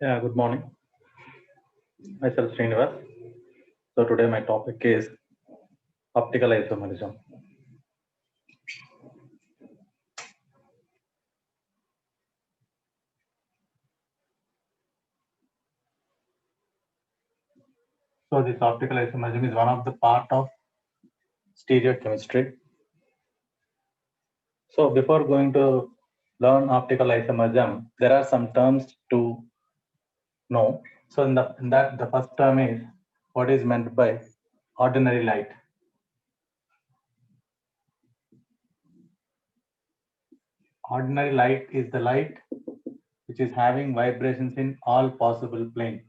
Yeah, good morning. Myself Srinivas. So today my topic is optical isomerism. So this optical isomerism is one of the part of stereochemistry. So before going to learn optical isomerism, there are some terms to know. So in that the first term is what is meant by ordinary light. Ordinary light is the light which is having vibrations in all possible planes,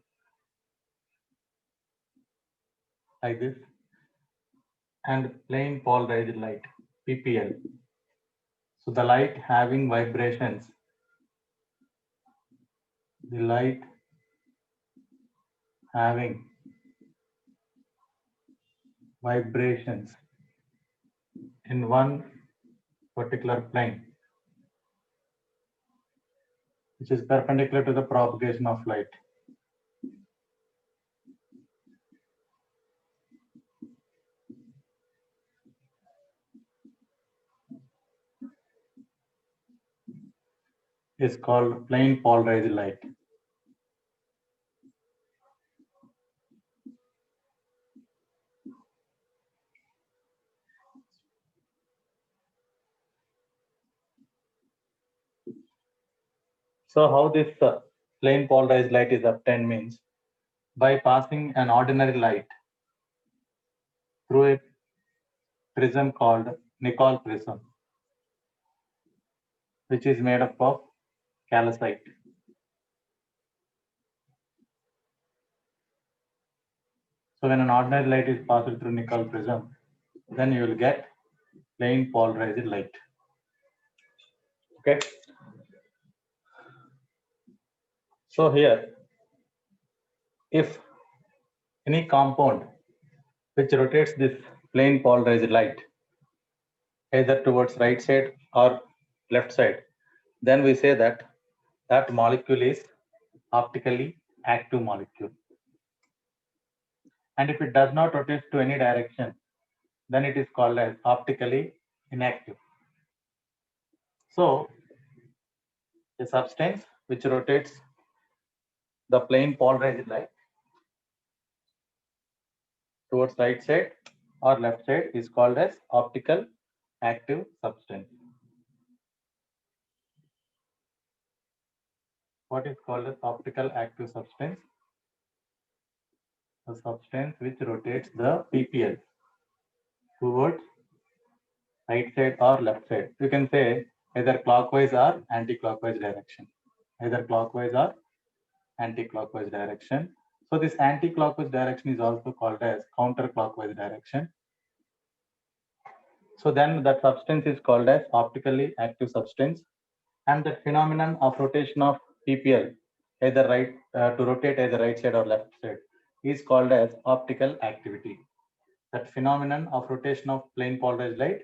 like this, and plane polarized light, PPL. So the light having vibrations, the light having vibrations in one particular plane, which is perpendicular to the propagation of light. Is called plane polarized light. So how this plane polarized light is obtained means by passing an ordinary light through a prism called Nicol prism, which is made up of calcite. So when an ordinary light is passed through Nicol prism, then you will get plane polarized light. Okay. So here, if any compound which rotates this plane polarized light either towards right side or left side, then we say that that molecule is optically active molecule. And if it does not rotate to any direction, then it is called as optically inactive. So a substance which rotates the plane polarized light towards right side or left side is called as optical active substance. What is called as optical active substance? A substance which rotates the PPL towards right side or left side. You can say either clockwise or anti-clockwise direction. Either clockwise or anti-clockwise direction. So this anti-clockwise direction is also called as counterclockwise direction. So then that substance is called as optically active substance, and the phenomenon of rotation of PPL, either right to rotate either right side or left side, is called as optical activity. That phenomenon of rotation of plane polarized light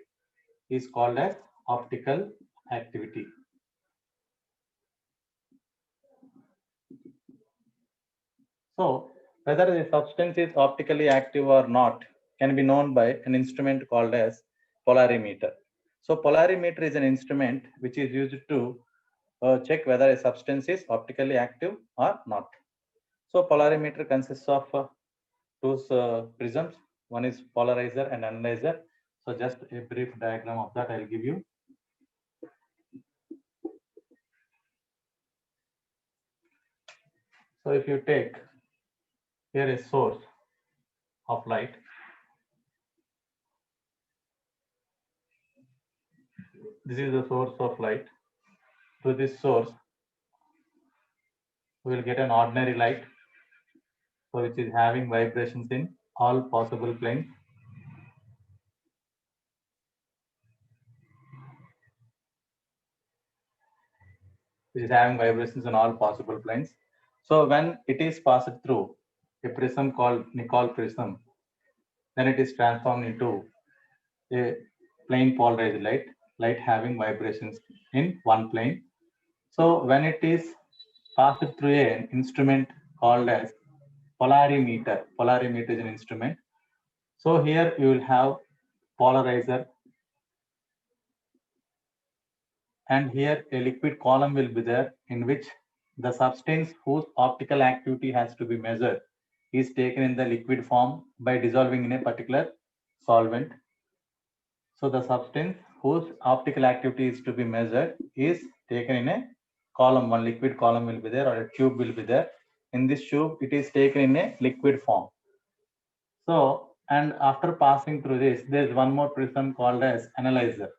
is called as optical activity. So whether the substance is optically active or not can be known by an instrument called as polarimeter. So polarimeter is an instrument which is used to check whether a substance is optically active or not. So polarimeter consists of two prisms. One is polarizer and analyzer. So just a brief diagram of that I'll give you. So if you take here a source of light, this is the source of light. Through this source, we will get an ordinary light, so which is having vibrations in all possible planes. Which is having vibrations in all possible planes. So when it is passed through a prism called Nicol prism, then it is transformed into a plane polarized light, light having vibrations in one plane. So when it is passed through an instrument called as polarimeter. Polarimeter is an instrument. So here you will have polarizer, and here a liquid column will be there in which the substance whose optical activity has to be measured is taken in the liquid form by dissolving in a particular solvent. So the substance whose optical activity is to be measured is taken in a column. One liquid column will be there, or a tube will be there. In this tube, it is taken in a liquid form. So, and after passing through this, there is one more prism called as analyzer.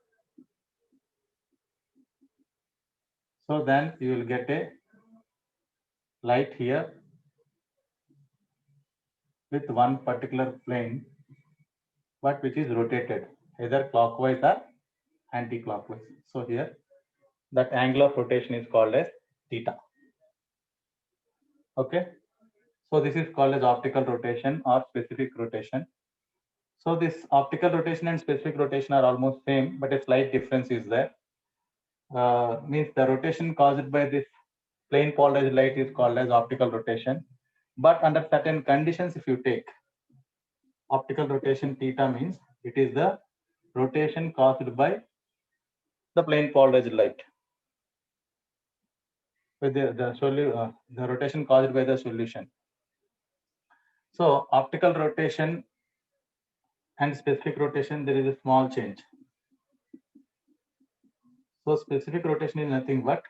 So then you will get a light here with one particular plane, but which is rotated either clockwise or anti-clockwise. So here that angle of rotation is called as theta. Okay. So this is called as optical rotation or specific rotation. So this optical rotation and specific rotation are almost same, but a slight difference is there. Means the rotation caused by this plane polarized light is called as optical rotation. But under certain conditions, if you take optical rotation theta, means it is the rotation caused by the plane polarized light. With the rotation caused by the solution. So optical rotation and specific rotation, there is a small change. So specific rotation is nothing but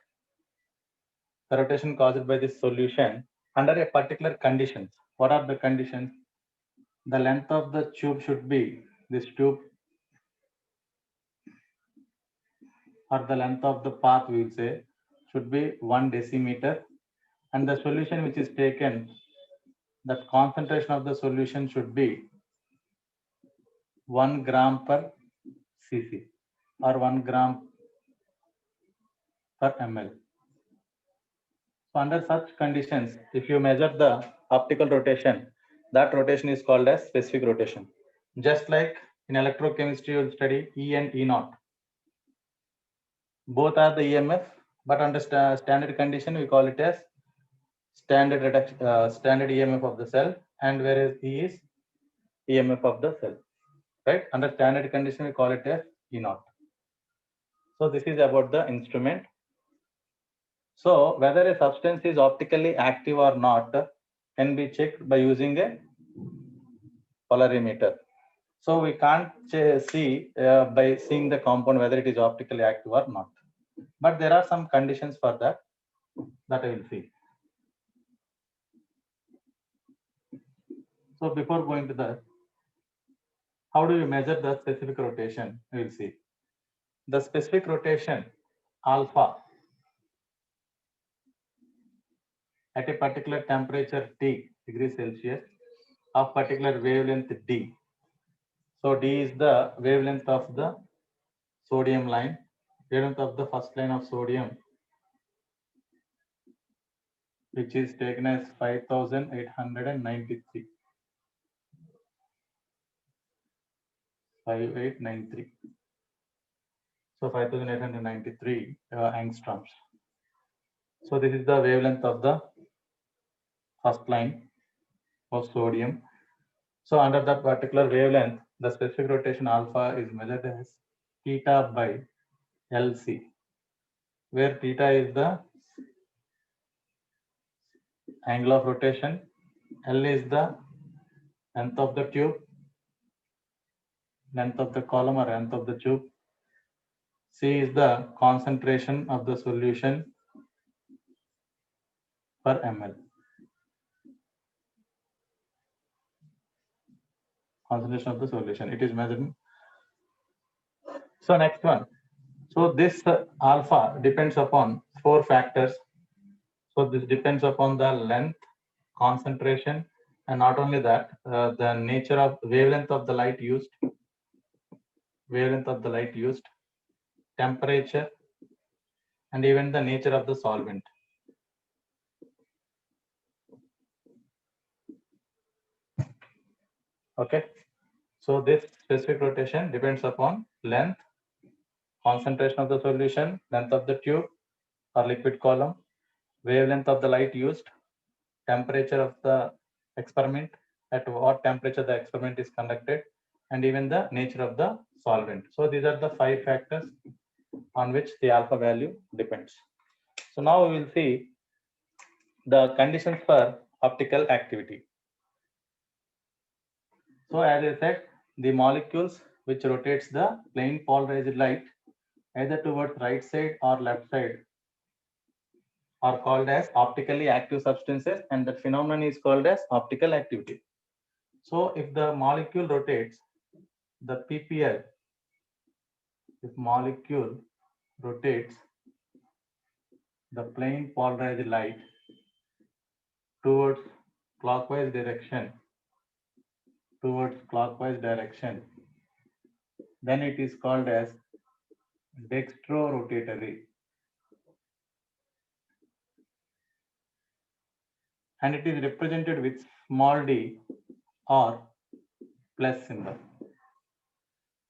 the rotation caused by this solution under a particular conditions. What are the conditions? The length of the tube should be, this tube, or the length of the path we will say should be 1 decimeter, and the solution which is taken, that concentration of the solution should be 1 gram per cc or 1 gram per ml. So under such conditions, if you measure the optical rotation, that rotation is called as specific rotation. Just like in electrochemistry, you will study E and E naught. Both are the EMF, but under standard condition, we call it as standard EMF of the cell, and whereas E is EMF of the cell. Right? Under standard condition, we call it as E naught. So this is about the instrument. So whether a substance is optically active or not can be checked by using a polarimeter. So we can't see by seeing the compound whether it is optically active or not. But there are some conditions for that I will see. So before going to that, how do you measure the specific rotation? We will see. The specific rotation alpha at a particular temperature T degrees Celsius of particular wavelength D. So D is the wavelength of the sodium line, wavelength of the first line of sodium, which is taken as 5893. 5893. So 5893 angstroms. So this is the wavelength of the first line of sodium. So under that particular wavelength, the specific rotation alpha is measured as theta by LC, where theta is the angle of rotation, L is the length of the tube, length of the column or length of the tube, C is the concentration of the solution per ml. Concentration of the solution, it is measured. So next one. So this alpha depends upon 4 factors. So this depends upon the length, concentration, and not only that, the nature of wavelength of the light used, temperature, and even the nature of the solvent. Okay. So this specific rotation depends upon length, concentration of the solution, length of the tube or liquid column, wavelength of the light used, temperature of the experiment, at what temperature the experiment is conducted, and even the nature of the solvent. So these are the 5 factors on which the alpha value depends. So now we will see the conditions for optical activity. So as I said, the molecules which rotates the plane polarized light either towards right side or left side are called as optically active substances, and that phenomenon is called as optical activity. So if the molecule rotates the PPL, if molecule rotates the plane polarized light towards clockwise direction, then it is called as dextrorotatory, and it is represented with small d or plus symbol.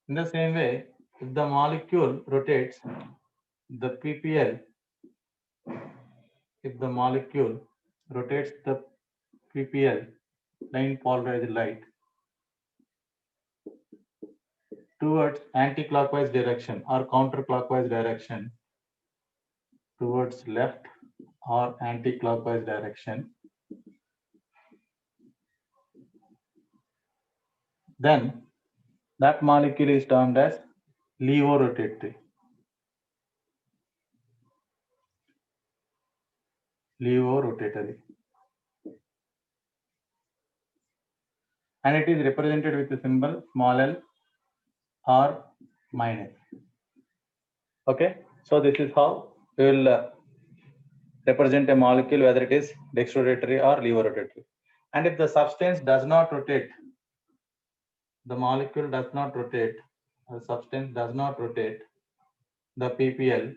In the same way, if the molecule rotates the PPL, if the molecule rotates the PPL, plane polarized light, towards anti-clockwise direction or counterclockwise direction, towards left or anti-clockwise direction, then that molecule is termed as levorotatory. Levorotatory. And it is represented with the symbol small l or minus. Okay, so this is how we will represent a molecule, whether it is dextrorotatory or levorotatory. And if the substance does not rotate, the molecule does not rotate, the substance does not rotate the PPL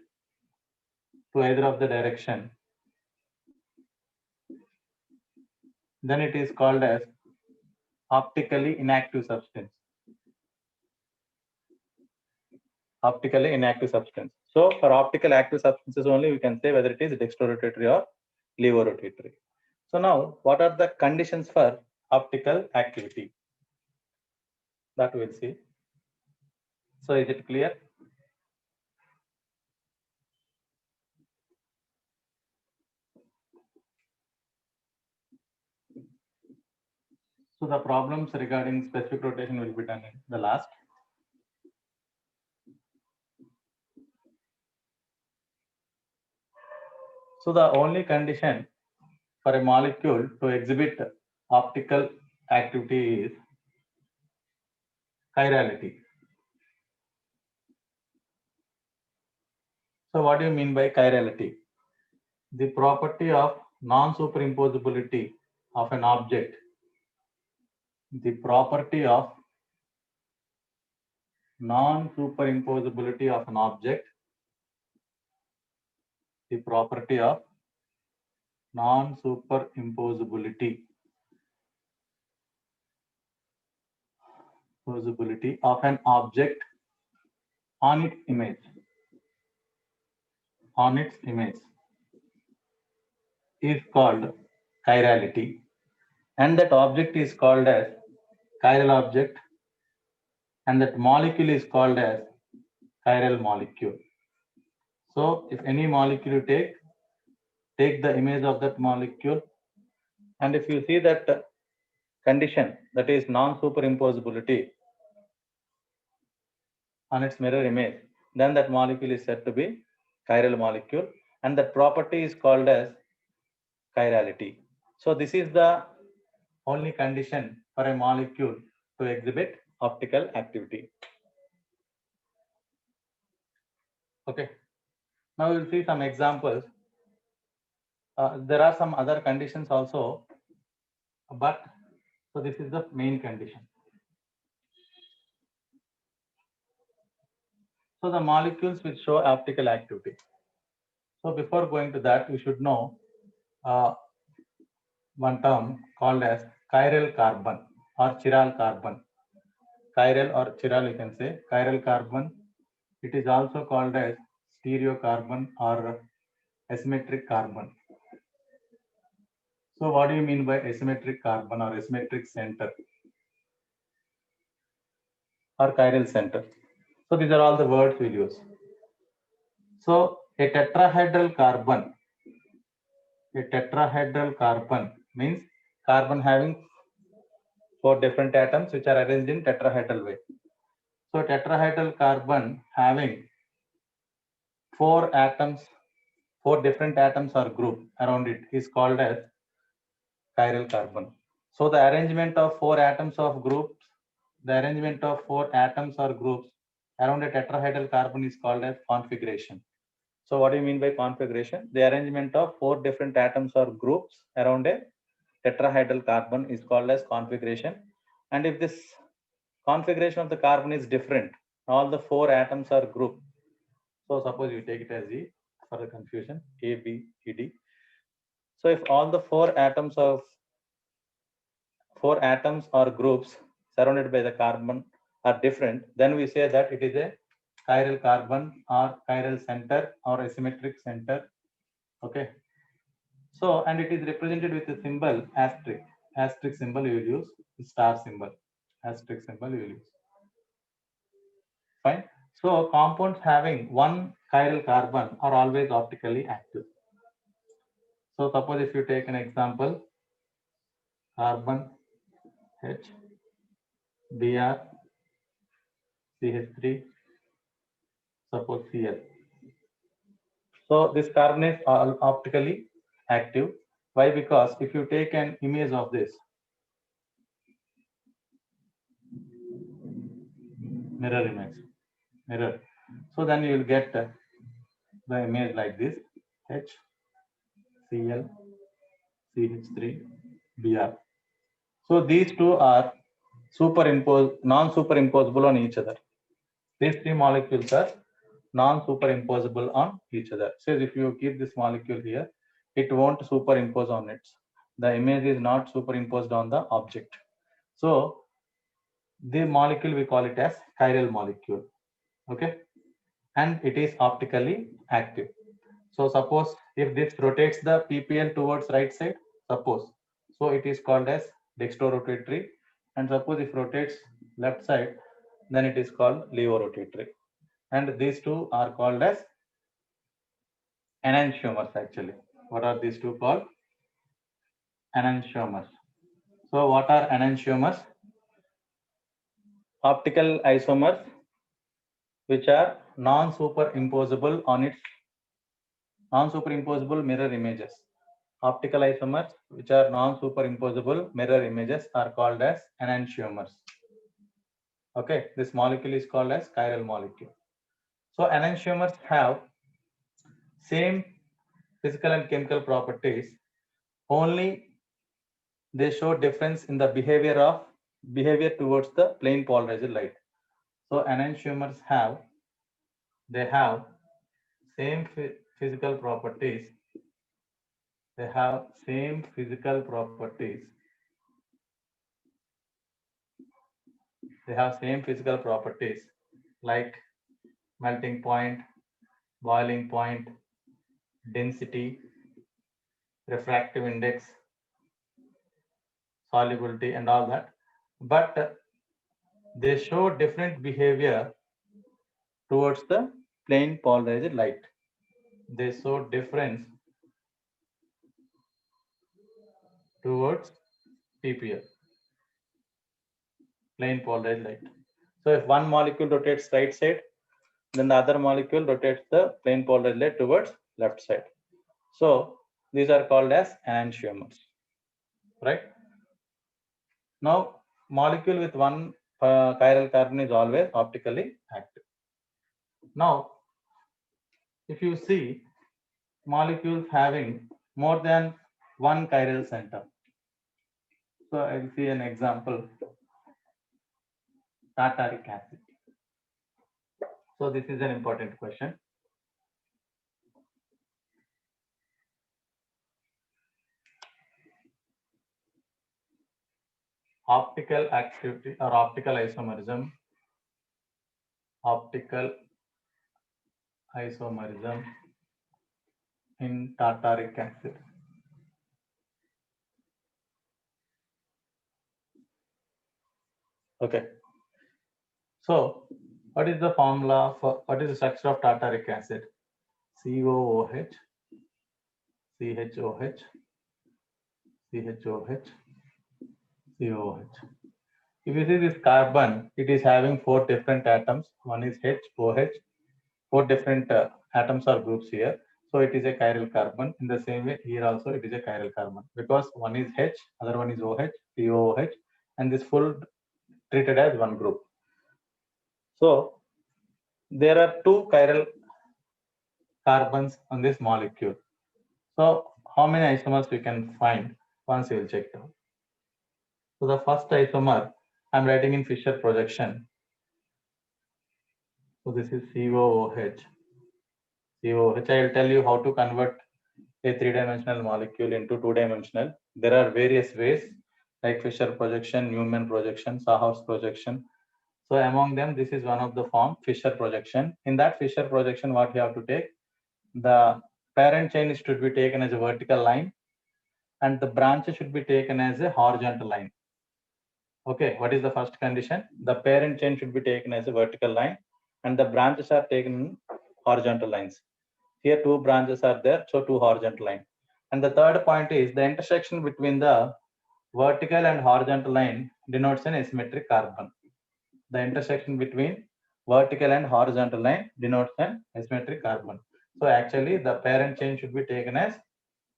to either of the direction, then it is called as optically inactive substance. Optically inactive substance. So for optical active substances only, we can say whether it is dextrorotatory or levorotatory. So now, what are the conditions for optical activity? That we'll see. So is it clear? So the problems regarding specific rotation will be done in the last. So the only condition for a molecule to exhibit optical activity is chirality. So what do you mean by chirality? The property of non-superimposability of an object. The property of non-superimposability of an object. The property of non-superimposability of an object on its image. On its image is called chirality, and that object is called as chiral object, and that molecule is called as chiral molecule. So if any molecule you take the image of that molecule, and if you see that condition, that is non-superimposability on its mirror image, then that molecule is said to be chiral molecule, and that property is called as chirality. So this is the only condition for a molecule to exhibit optical activity. Okay, now we'll see some examples. There are some other conditions also, but so this is the main condition. So the molecules which show optical activity. So before going to that, we should know one term called as chiral carbon or chiral carbon. Chiral or chiral, you can say chiral carbon. It is also called as stereocarbon or asymmetric carbon. So what do you mean by asymmetric carbon or asymmetric center or chiral center? So these are all the words we'll use. So a tetrahedral carbon means carbon having 4 different atoms which are arranged in tetrahedral way. So tetrahedral carbon having 4 atoms, 4 different atoms or group around it is called as chiral carbon. So the arrangement of 4 atoms or groups around a tetrahedral carbon is called as configuration. So what do you mean by configuration? The arrangement of 4 different atoms or groups around a tetrahedral carbon is called as configuration. And if this configuration of the carbon is different, all the 4 atoms are grouped. So suppose you take it as E for the confusion, A, B, E, D. So if all the 4 atoms or groups surrounded by the carbon are different, then we say that it is a chiral carbon or chiral center or asymmetric center. Okay. So, and it is represented with the symbol asterisk. Asterisk symbol you will use, star symbol. Asterisk symbol you will use. Fine. So compounds having one chiral carbon are always optically active. So suppose if you take an example, carbon H, Br, CH3, suppose Cl. So this carbon is optically active. Why? Because if you take an image of this mirror image, so then you will get the image like this: H, Cl, CH3, Br. So these two are non-superimposable on each other. These 3 molecules are non-superimposable on each other. So if you keep this molecule here, it won't superimpose on it. The image is not superimposed on the object. So the molecule we call it as chiral molecule. Okay, and it is optically active. So suppose if this rotates the ppl towards right side, suppose, so it is called as dextrorotatory, and suppose if rotates left side, then it is called levorotatory. And these two are called as enantiomers actually. What are these two called? Enantiomers. So what are enantiomers? Optical isomers which are non-superimposable mirror images. Optical isomers which are non-superimposable mirror images are called as enantiomers. Okay, this molecule is called as chiral molecule. So enantiomers have same physical and chemical properties, only they show difference in the behavior towards the plane polarized light. So enantiomers have same physical properties. They have same physical properties. They have same physical properties like melting point, boiling point, density, refractive index, solubility, and all that. But they show different behavior towards the plane polarized light. They show difference towards PPL, plane polarized light. So if one molecule rotates right side, then the other molecule rotates the plane polarized light towards left side. So these are called as enantiomers, right? Now molecule with one chiral carbon is always optically active. Now if you see molecules having more than one chiral center, so I'll see an example, tartaric acid. So this is an important question. Optical activity or optical isomerism in tartaric acid. Okay. So what is the formula for, what is the structure of tartaric acid? COOH, CHOH, CHOH, COOH. If you see this carbon, it is having 4 different atoms. One is H, OH, 4 different atoms or groups here. So it is a chiral carbon. In the same way, here also it is a chiral carbon because one is H, other one is OH, COOH, and this full treated as one group. So there are 2 chiral carbons on this molecule. So how many isomers we can find once you will check it out. So the first isomer I'm writing in Fischer projection. So this is COOH. COOH. I will tell you how to convert a 3-dimensional molecule into 2-dimensional. There are various ways like Fischer projection, Newman projection, Sahaus projection. So among them, this is one of the form, Fischer projection. In that Fischer projection, what you have to take, the parent chain should be taken as a vertical line and the branches should be taken as a horizontal line. Okay, what is the first condition? The parent chain should be taken as a vertical line and the branches are taken in horizontal lines. Here 2 branches are there, so 2 horizontal lines. And the third point is the intersection between the vertical and horizontal line denotes an asymmetric carbon. The intersection between vertical and horizontal line denotes an asymmetric carbon. So actually the parent chain should be taken as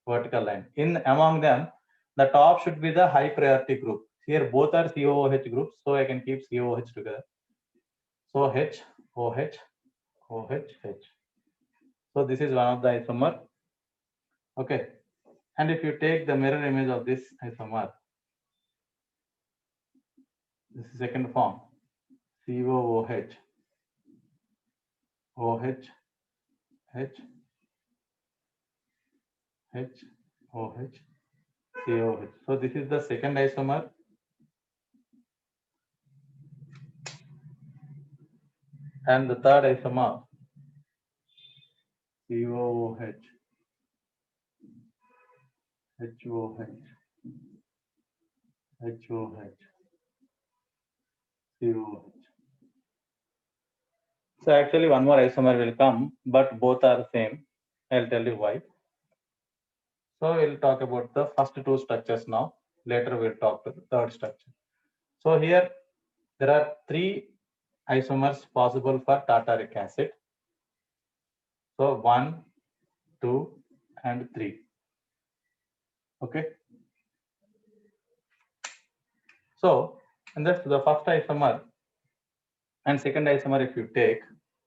vertical line. In among them, the top should be the high priority group. Here both are COOH groups, so I can keep COOH together. So H, OH, OH, H. So this is one of the isomer. Okay. And if you take the mirror image of this isomer, this is second form, COOH, OH, H, H, OH, COOH. So this is the second isomer. And the third isomer, COOH, HOH, HOH, COOH. So actually one more isomer will come, but both are the same. I'll tell you why. So we'll talk about the first 2 structures now. Later we'll talk to the third structure. So here there are 3 isomers possible for tartaric acid. So 1, 2, and 3. Okay. So and that's the first isomer and second isomer if you take.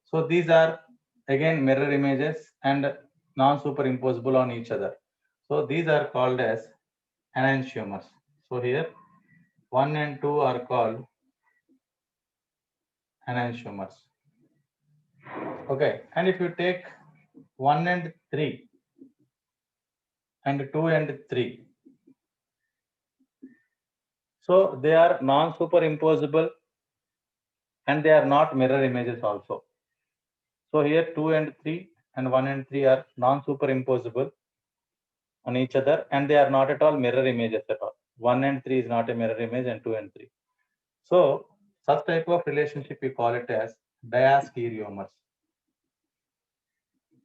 So these are again mirror images and non-superimposable on each other. So these are called as enantiomers. So here 1 and 2 are called enantiomers. Okay, and if you take 1 and 3 and 2 and 3, so they are non-superimposable and they are not mirror images also. So here 2 and 3 and 1 and 3 are non-superimposable on each other and they are not at all mirror images at all. 1 and 3 is not a mirror image and 2 and 3. So such type of relationship we call it as diastereomers.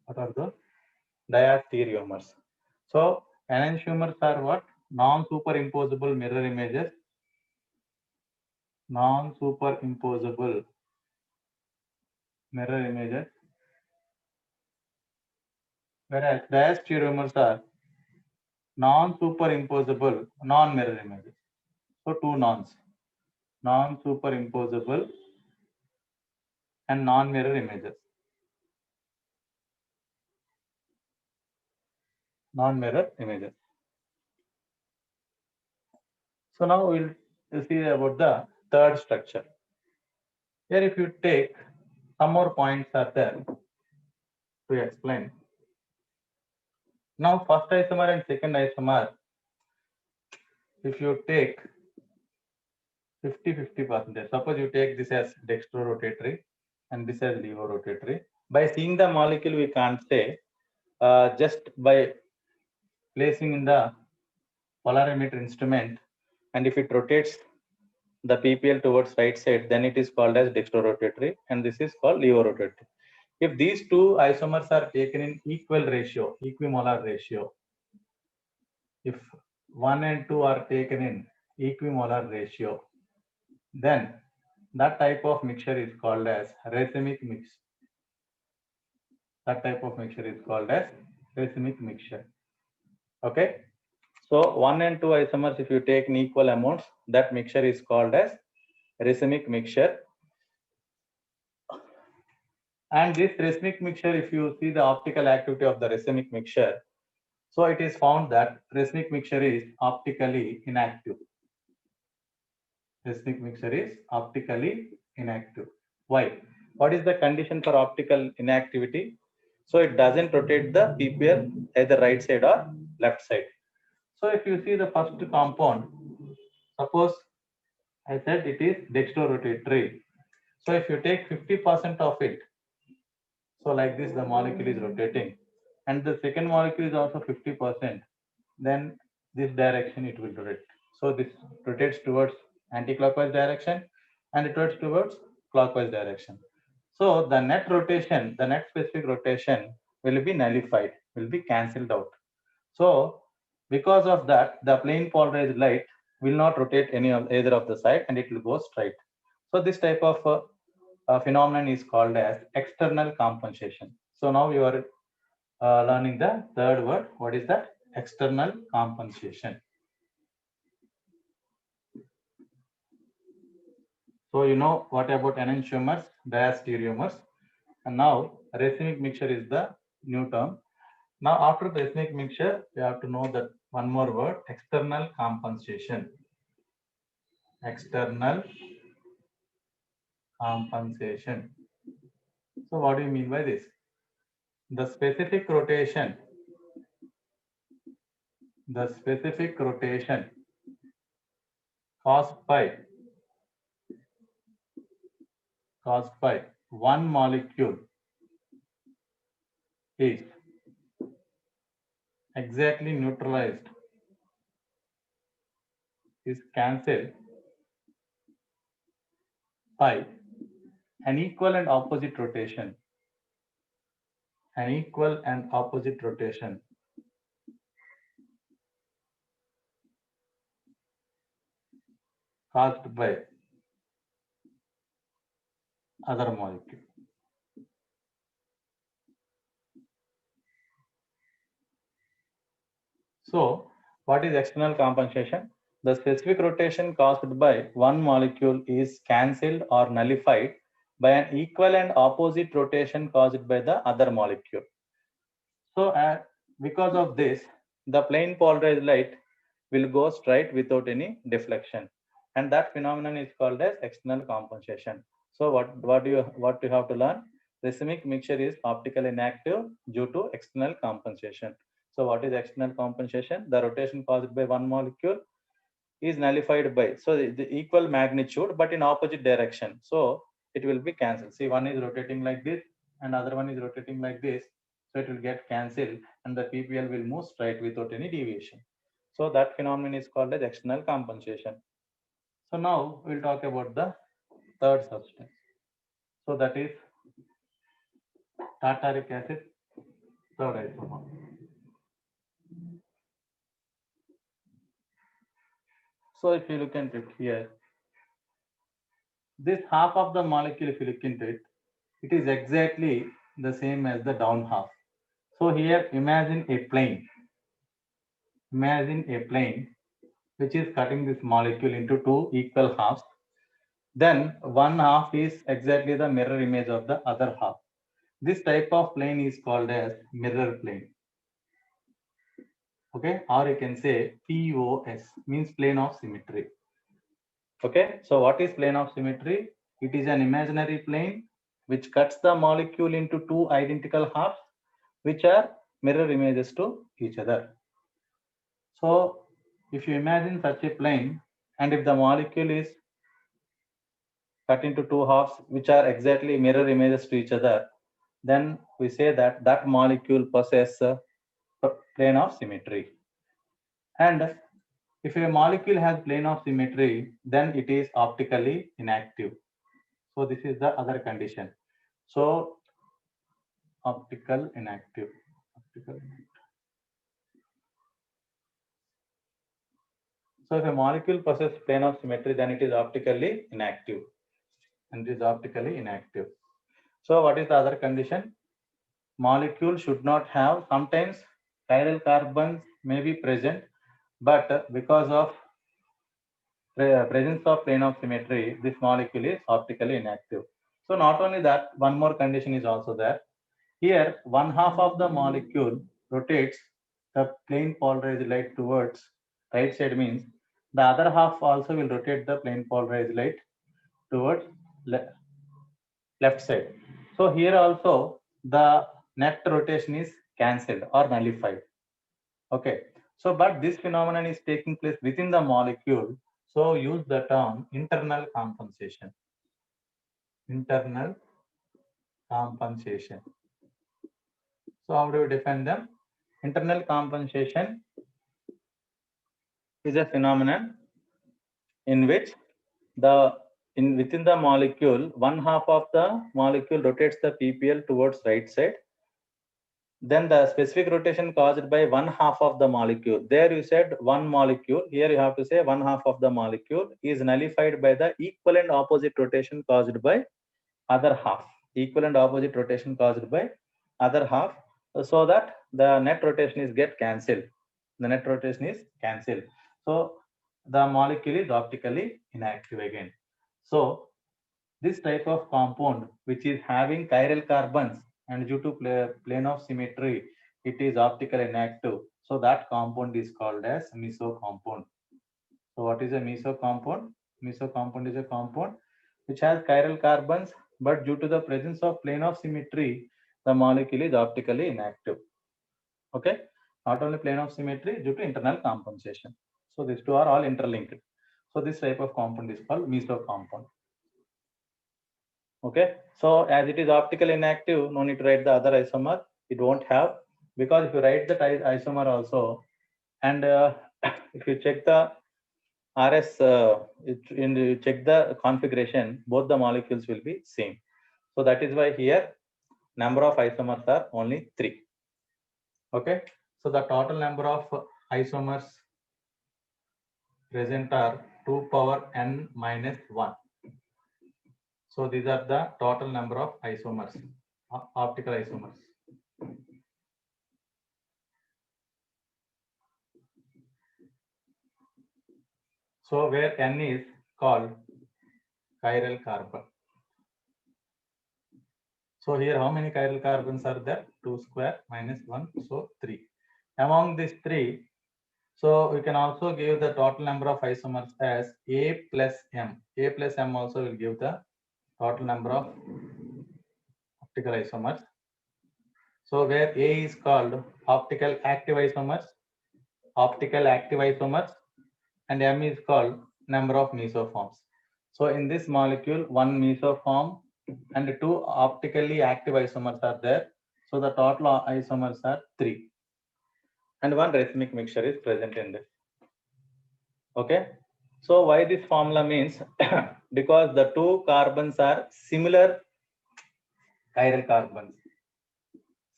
What are those? Diastereomers. So enantiomers are what? Non-superimposable mirror images. Non-superimposable mirror images. Whereas diastereomers are non-superimposable non-mirror images. So 2 nons. Non-superimposable and non-mirror images. Non-mirror images. So now we'll see about the third structure. Here if you take some more points are there to explain. Now first isomer and second isomer, if you take 50-50%, suppose you take this as dextrorotatory and this as levorotatory. By seeing the molecule, we can't say just by placing in the polarimeter instrument, and if it rotates the PPL towards right side, then it is called as dextrorotatory, and this is called levorotatory. If these two isomers are taken in equal ratio, equimolar ratio, if 1 and 2 are taken in equimolar ratio, then that type of mixture is called as racemic mix. That type of mixture is called as racemic mixture. Okay. So 1 and 2 isomers, if you take in equal amounts, that mixture is called as racemic mixture. And this racemic mixture, if you see the optical activity of the racemic mixture, so it is found that racemic mixture is optically inactive. Racemic mixture is optically inactive. Why? What is the condition for optical inactivity? So it doesn't rotate the PPL either right side or left side. So if you see the first compound, suppose I said it is dextrorotatory. So if you take 50% of it, so like this, the molecule is rotating, and the second molecule is also 50%, then this direction it will rotate. So this rotates towards anti-clockwise direction and it rotates towards clockwise direction. So the net rotation, the net specific rotation will be nullified, will be cancelled out. So because of that, the plane polarized light will not rotate any of either of the side and it will go straight. So this type of phenomenon is called as external compensation. So now you are learning the third word. What is that? External compensation. So you know what about enantiomers, diastereomers, and now racemic mixture is the new term. Now after racemic mixture, you have to know that one more word, external compensation. External compensation. So what do you mean by this? The specific rotation caused by one molecule is exactly neutralized, is cancelled by an equal and opposite rotation. An equal and opposite rotation caused by other molecule. So what is external compensation? The specific rotation caused by one molecule is cancelled or nullified by an equal and opposite rotation caused by the other molecule. So because of this, the plane polarized light will go straight without any deflection, and that phenomenon is called as external compensation. So what you have to learn? Racemic mixture is optically inactive due to external compensation. So what is external compensation? The rotation caused by one molecule is nullified by the equal magnitude but in opposite direction. So it will be cancelled. See, one is rotating like this and other one is rotating like this. So it will get cancelled and the PPL will move straight without any deviation. So that phenomenon is called as external compensation. So now we'll talk about the third substance. So that is tartaric acid, third isomer. So if you look at it here, this half of the molecule, if you look into it, it is exactly the same as the down half. So here imagine a plane. Imagine a plane which is cutting this molecule into two equal halves. Then one half is exactly the mirror image of the other half. This type of plane is called as mirror plane. Okay, or you can say POS, means plane of symmetry. Okay, so what is plane of symmetry? It is an imaginary plane which cuts the molecule into two identical halves which are mirror images to each other. So if you imagine such a plane and if the molecule is cut into two halves which are exactly mirror images to each other, then we say that that molecule possesses a plane of symmetry. And If a molecule has plane of symmetry, then it is optically inactive. So this is the other condition. So optical inactive. Optical inactive. So if a molecule possesses plane of symmetry, then it is optically inactive. And it is optically inactive. So what is the other condition? Molecule should not have, sometimes chiral carbons may be present, but because of presence of plane of symmetry, this molecule is optically inactive. So not only that, one more condition is also there. Here, one half of the molecule rotates the plane polarized light towards right side, means the other half also will rotate the plane polarized light towards left side. So here also the net rotation is cancelled or nullified. Okay. So, but this phenomenon is taking place within the molecule. So use the term internal compensation. Internal compensation. So how do we define them? Internal compensation is a phenomenon in which within the molecule, one half of the molecule rotates the PPL towards right side. Then the specific rotation caused by one half of the molecule. There you said one molecule. Here you have to say one half of the molecule is nullified by the equal and opposite rotation caused by other half. Equal and opposite rotation caused by other half, so that the net rotation is get cancelled. The net rotation is cancelled. So the molecule is optically inactive again. So this type of compound which is having chiral carbons and due to plane of symmetry, it is optically inactive. So that compound is called as meso compound. So what is a meso compound? Meso compound is a compound which has chiral carbons, but due to the presence of plane of symmetry, the molecule is optically inactive. Okay, not only plane of symmetry, due to internal compensation. So these two are all interlinked. So this type of compound is called meso compound. Okay, so as it is optically inactive, no need to write the other isomer. It won't have, because if you write the isomer also, and if you check the RS, and you check the configuration, both the molecules will be same. So that is why here number of isomers are only 3. Okay, so the total number of isomers present are 2 power n minus 1. So these are the total number of isomers, optical isomers. So where n is called chiral carbon. So here how many chiral carbons are there? 2 square minus 1, so 3. Among these 3, so we can also give the total number of isomers as A plus M. A plus M also will give the total number of optical isomers. So where A is called optical active isomers, and M is called number of mesoforms. So in this molecule, one mesoform and 2 optically active isomers are there. So the total isomers are 3. And one racemic mixture is present in this. Okay. So why this formula means? Because the 2 carbons are similar chiral carbons.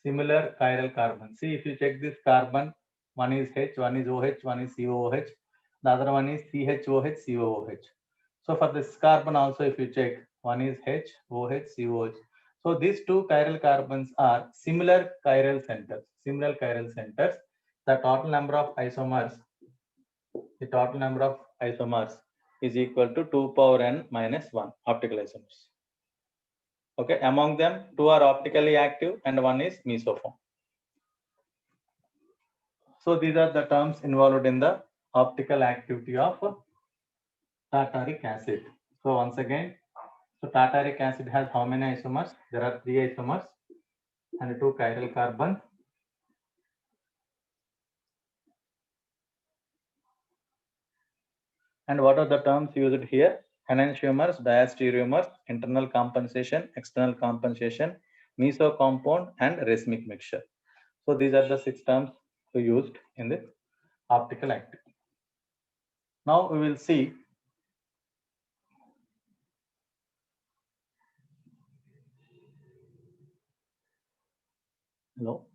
Similar chiral carbons. See, if you check this carbon, one is H, one is OH, one is COOH. The other one is CHOH, COOH. So for this carbon also, if you check, one is H, OH, COH. So these 2 chiral carbons are similar chiral centers. Similar chiral centers. The total number of isomers, is equal to 2 power n minus 1 optical isomers. Okay, among them 2 are optically active and 1 is mesoform. So these are the terms involved in the optical activity of tartaric acid. So once again, so tartaric acid has how many isomers? There are 3 isomers and 2 chiral carbons. And what are the terms used here? Enantiomers, diastereomers, internal compensation, external compensation, meso compound, and racemic mixture. So these are the 6 terms used in this optical activity. Now we will see hello.